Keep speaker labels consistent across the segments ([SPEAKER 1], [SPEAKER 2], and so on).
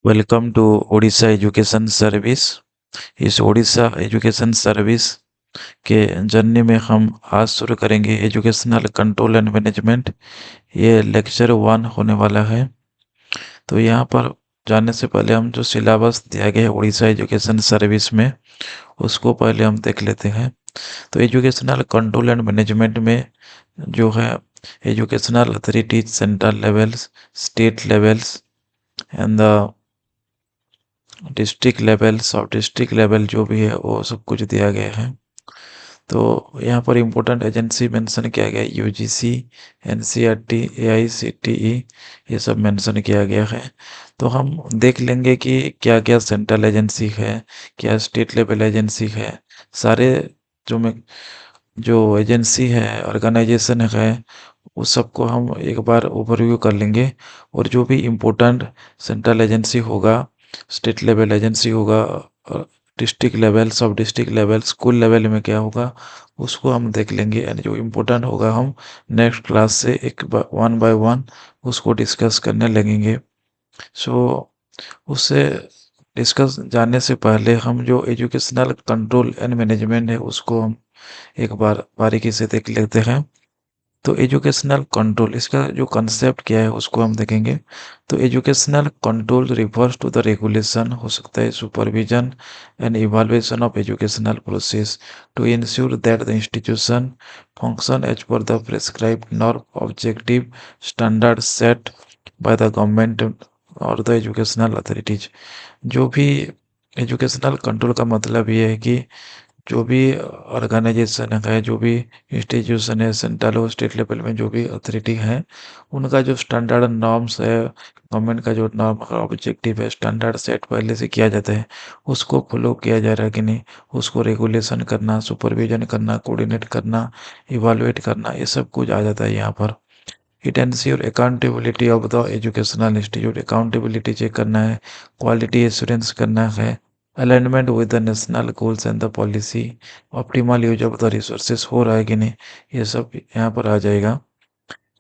[SPEAKER 1] Welcome to Odisha education service. इस Odisha education service के journey में हम आज शुरू करेंगे एजुकेशनल कंट्रोल एंड मैनेजमेंट। ये लेक्चर 1 होने वाला है। तो यहाँ पर जाने से पहले हम जो सिलेबस दिया गया है ओडिशा एजुकेशन सर्विस में उसको पहले हम देख लेते हैं। तो एजुकेशनल कंट्रोल एंड मैनेजमेंट में जो है educational authorities, central levels, state levels and the district level, सब डिस्ट्रिक्ट लेवल जो भी है वो सब कुछ दिया गया है। तो यहाँ पर इम्पोर्टेंट एजेंसी मेंशन किया गया है, यूजीसी, एनसीईआरटी, एआईसीटीई, ये सब मेंशन किया गया है। तो हम देख लेंगे कि क्या क्या सेंट्रल एजेंसी है, क्या स्टेट लेवल एजेंसी है। सारे जो में जो एजेंसी है, ऑर्गेनाइजेशन है, उस सबको हम एक बार ओवरव्यू कर लेंगे। और जो भी इम्पोर्टेंट सेंट्रल एजेंसी होगा, स्टेट लेवल एजेंसी होगा, डिस्ट्रिक्ट लेवल, सब डिस्ट्रिक्ट लेवल, स्कूल लेवल में क्या होगा उसको हम देख लेंगे। यानी जो इम्पोर्टेंट होगा हम नेक्स्ट क्लास से वन बाय वन उसको डिस्कस करने लगेंगे। सो उससे डिस्कस जानने से पहले हम जो एजुकेशनल कंट्रोल एंड मैनेजमेंट है उसको हम एक बार बारीकी से देख लेते हैं। तो एजुकेशनल कंट्रोल, इसका जो कंसेप्ट क्या है उसको हम देखेंगे। तो educational control refers to the regulation, हो सकता है supervision and evaluation of educational process to ensure that the institution function as per the prescribed norm objective standard set by the government और द एजुकेशनल अथॉरिटीज। जो भी educational control का मतलब ये है कि जो भी ऑर्गेनाइजेशन है, जो भी इंस्टीट्यूशन है, सेंट्रल और स्टेट लेवल में जो भी अथॉरिटी है, उनका जो स्टैंडर्ड नॉर्म्स है, गवर्नमेंट का जो नॉर्म का ऑब्जेक्टिव है, स्टैंडर्ड सेट पहले से किया जाता है, उसको फॉलो किया जा रहा है कि नहीं, उसको रेगुलेशन करना, सुपरविजन करना, कोऑर्डिनेट करना, इवालुएट करना, ये सब कुछ आ जाता है यहाँ पर। It ensure accountability of the educational institute, accountability check करना है, क्वालिटी एश्योरेंस करना है, alignment with the national goals and the policy, optimal use of the resources हो रहा है कि नहीं, ये सब यहाँ पर आ जाएगा।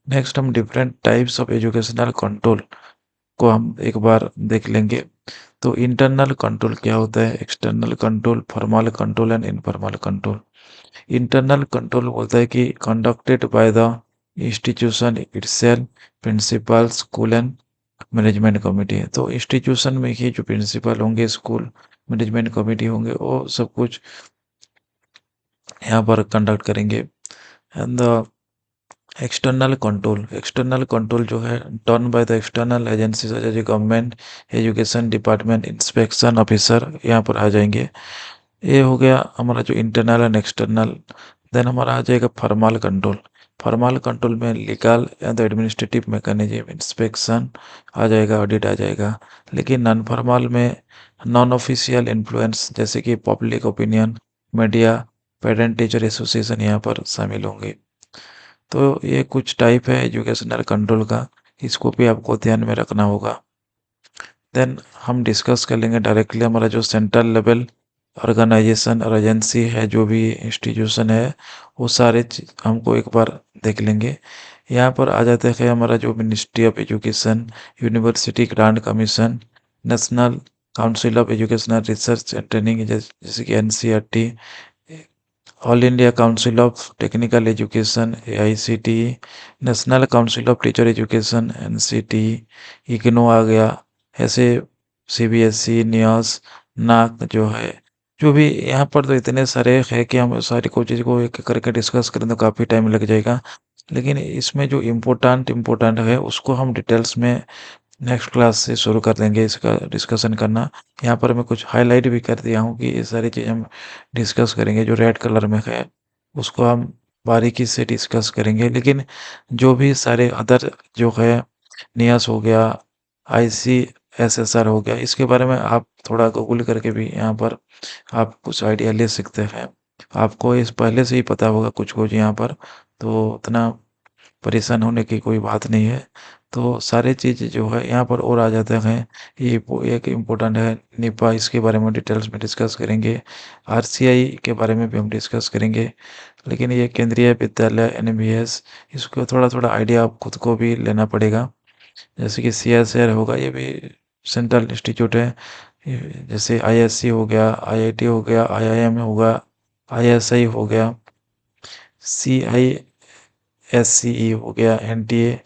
[SPEAKER 1] नेक्स्ट हम different types of educational control को हम एक बार देख लेंगे। तो इंटरनल कंट्रोल क्या होता है, external control, formal control and informal control. Internal control बोलता है कि conducted by the institution itself, principal, school and management committee है। तो इंस्टीट्यूशन में ही जो प्रिंसिपल होंगे, स्कूल मैनेजमेंट कमेटी होंगे, वो सब कुछ यहाँ पर कंडक्ट करेंगे। एंड द एक्सटर्नल कंट्रोल जो है done by the external agency जैसे government, education department, inspection officer यहाँ पर आ जाएंगे। ये हो गया हमारा जो इंटरनल एंड एक्सटर्नल। देन हमारा आ जाएगा फॉर्मल कंट्रोल। फॉर्मल कंट्रोल में legal and administrative mechanism, inspection आ जाएगा, ऑडिट आ जाएगा। लेकिन नॉन फॉर्मल में नॉन ऑफिशियल इन्फ्लुएंस जैसे कि public opinion, media, parent teacher association यहाँ पर शामिल होंगे। तो ये कुछ टाइप है एजुकेशनल कंट्रोल का, इसको भी आपको ध्यान में रखना होगा। देन हम डिस्कस कर लेंगे डायरेक्टली हमारा जो सेंट्रल लेवल ऑर्गेनाइजेशन और एजेंसी है, जो भी इंस्टीट्यूशन है, वो सारे हमको एक बार देख लेंगे। यहाँ पर आ जाते हैं हमारा जो ministry of education, university grant commission, national council of educational research and training जैसे कि NCERT, all India council of technical education AICTE, national council of teacher education NCTE, IGNOU आ गया। ऐसे सीबीएसई, नियास, नाक जो है, जो भी यहाँ पर तो इतने सारे है कि हम सारी को चीज़ को एक एक करके डिस्कस करें तो काफ़ी टाइम लग जाएगा। लेकिन इसमें जो इम्पोर्टेंट इम्पोर्टेंट है उसको हम डिटेल्स में नेक्स्ट क्लास से शुरू कर देंगे इसका डिस्कशन करना। यहाँ पर मैं कुछ हाईलाइट भी कर दिया हूँ कि ये सारी चीज़ हम डिस्कस करेंगे। जो रेड कलर में है उसको हम बारीकी से डिस्कस करेंगे। लेकिन जो भी सारे अदर जो है, नियास हो गया, आईसीएसएसआर हो गया, इसके बारे में आप थोड़ा गूगल करके भी यहाँ पर आप कुछ आइडिया ले सकते हैं। आपको इस पहले से ही पता होगा कुछ कुछ यहाँ पर, तो उतना परेशान होने की कोई बात नहीं है। तो सारे चीज़ जो है यहाँ पर और आ जाते हैं। ये एक इम्पोर्टेंट है निपा, इसके बारे में डिटेल्स में डिस्कस करेंगे। आरसीआई के बारे में भी हम डिस्कस करेंगे। लेकिन ये केंद्रीय विद्यालय एनबीएस, इसको थोड़ा थोड़ा आइडिया आप खुद को भी लेना पड़ेगा। जैसे कि सीएसआर होगा, ये भी सेंट्रल इंस्टीट्यूट है, जैसे आईएससी हो गया, आईआईटी हो गया, आईआईएम होगा, आईएसआई हो गया, सीआईएससीई हो गया, एनटीए,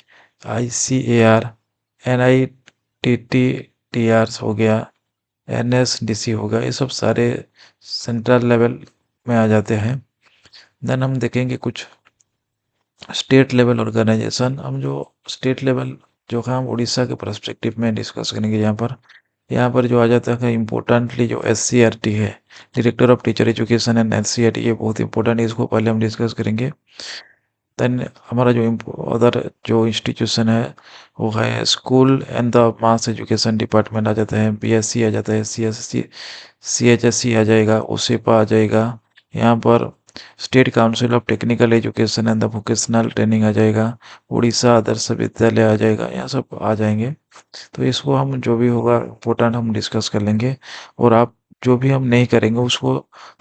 [SPEAKER 1] आईसीएआर, एनआईटीटीटीआर हो गया, एनएसडीसी हो गया। ये सब सारे सेंट्रल लेवल में आ जाते हैं। देन हम देखेंगे कुछ स्टेट लेवल ऑर्गेनाइजेशन। हम जो स्टेट लेवल जो है हम उड़ीसा के पर्सपेक्टिव में डिस्कस करेंगे। यहाँ पर जो आ जाता है इम्पोर्टेंटली जो एससीईआरटी है, director of teacher education and NCERT, ये बहुत इंपॉर्टेंट है, इसको पहले हम डिस्कस करेंगे। देन हमारा जो अदर जो इंस्टीट्यूशन है वो है school and the mass education department आ जाता है, बीएससी आ जाता है, सीएससी, सीएचएससी आ जाएगा, ओसेपा आ जाएगा। यहाँ पर state council of technical education and the vocational training आ जाएगा, उड़ीसा आदर्श विद्यालय आ जाएगा, यहाँ सब आ जाएंगे। तो इसको हम जो भी होगा इम्पोर्टेंट हम डिस्कस कर लेंगे। और आप जो भी हम नहीं करेंगे उसको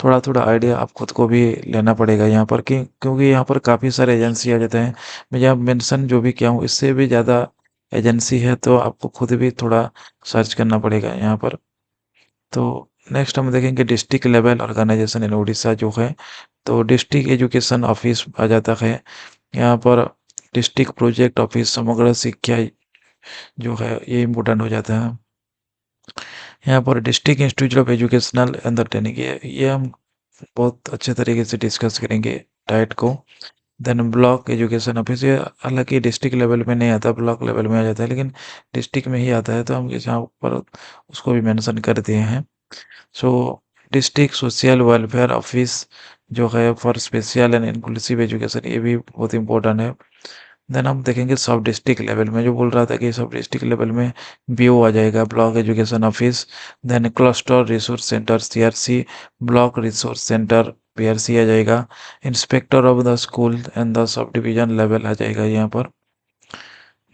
[SPEAKER 1] थोड़ा थोड़ा आइडिया आप खुद को भी लेना पड़ेगा यहाँ पर, कि क्योंकि यहाँ पर काफ़ी सारे एजेंसी आ जाते हैं। मैं यहाँ मेंशन जो भी किया हूँ इससे भी ज़्यादा एजेंसी है, तो आपको खुद भी थोड़ा सर्च करना पड़ेगा यहाँ पर। तो नेक्स्ट हम देखेंगे डिस्ट्रिक्ट लेवल ऑर्गेनाइजेशन इन उड़ीसा जो है। तो डिस्ट्रिक्ट एजुकेशन ऑफिस आ जाता है यहाँ पर, डिस्ट्रिक्ट प्रोजेक्ट ऑफिस समग्र शिक्षा जो है ये इम्पोर्टेंट हो जाता है। यहाँ पर district institute of educational and training, ये हम बहुत अच्छे तरीके से डिस्कस करेंगे डाइट को। देन ब्लॉक एजुकेशन ऑफिस, ये हालांकि डिस्ट्रिक्ट लेवल में नहीं आता, ब्लॉक लेवल में आ जाता है, लेकिन डिस्ट्रिक्ट में ही आता है, तो हम यहाँ पर उसको भी मेंशन कर दिए हैं। सो डिस्ट्रिक्ट सोशल वेलफेयर ऑफिस जो है for special and inclusive education, ये भी बहुत इंपॉर्टेंट है। देन हम देखेंगे सब डिस्ट्रिक्ट लेवल में, जो बोल रहा था कि सब डिस्ट्रिक्ट लेवल में बीओ आ जाएगा, block education office. Then cluster resource centre CRC, block resource centre PRC आ जाएगा, inspector of the school and the sub division level आ जाएगा यहाँ पर।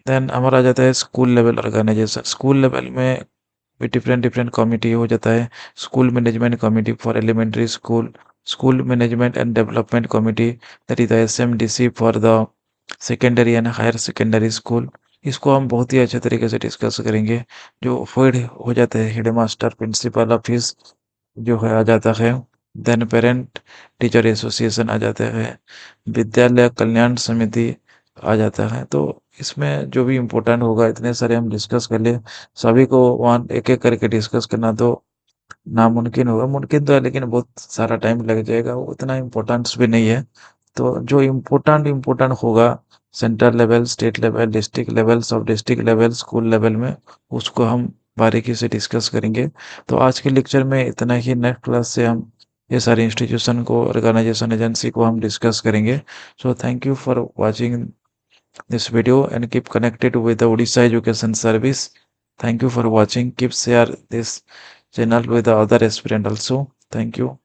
[SPEAKER 1] देन हमारा आ जाता है school level organisation. School level में भी डिफरेंट डिफरेंट कमिटी हो जाता है। School management committee for elementary school, school management and development committee, that is the एसएमडीसी for the secondary and higher secondary school. इसको हम बहुत ही अच्छे तरीके से डिस्कस करेंगे। जो हेड हो जाते हैं हेड मास्टर प्रिंसिपल ऑफिस जो है आ जाता है। देन पेरेंट टीचर एसोसिएशन आ जाता है, विद्यालय कल्याण समिति आ जाता है। तो इसमें जो भी इम्पोर्टेंट होगा इतने सारे हम डिस्कस कर लिए, सभी को वन एक एक करके डिस्कस करना तो नामुमकिन होगा, मुमकिन तो है लेकिन बहुत सारा टाइम लग जाएगा, वो उतना इम्पोर्टेंस भी नहीं है। तो जो इम्पोर्टेंट इम्पोर्टेंट होगा central level, state level, district level, सब डिस्ट्रिक्ट लेवल, स्कूल लेवल में, उसको हम बारीकी से डिस्कस करेंगे। तो आज के लेक्चर में इतना ही। नेक्स्ट क्लास से हम ये सारे इंस्टीट्यूशन को, ऑर्गेनाइजेशन, एजेंसी को हम डिस्कस करेंगे। So thank you for watching this video and keep connected with the Odisha Education Service. Thank you for watching. Keep share this channel with the other aspirant also. Thank you.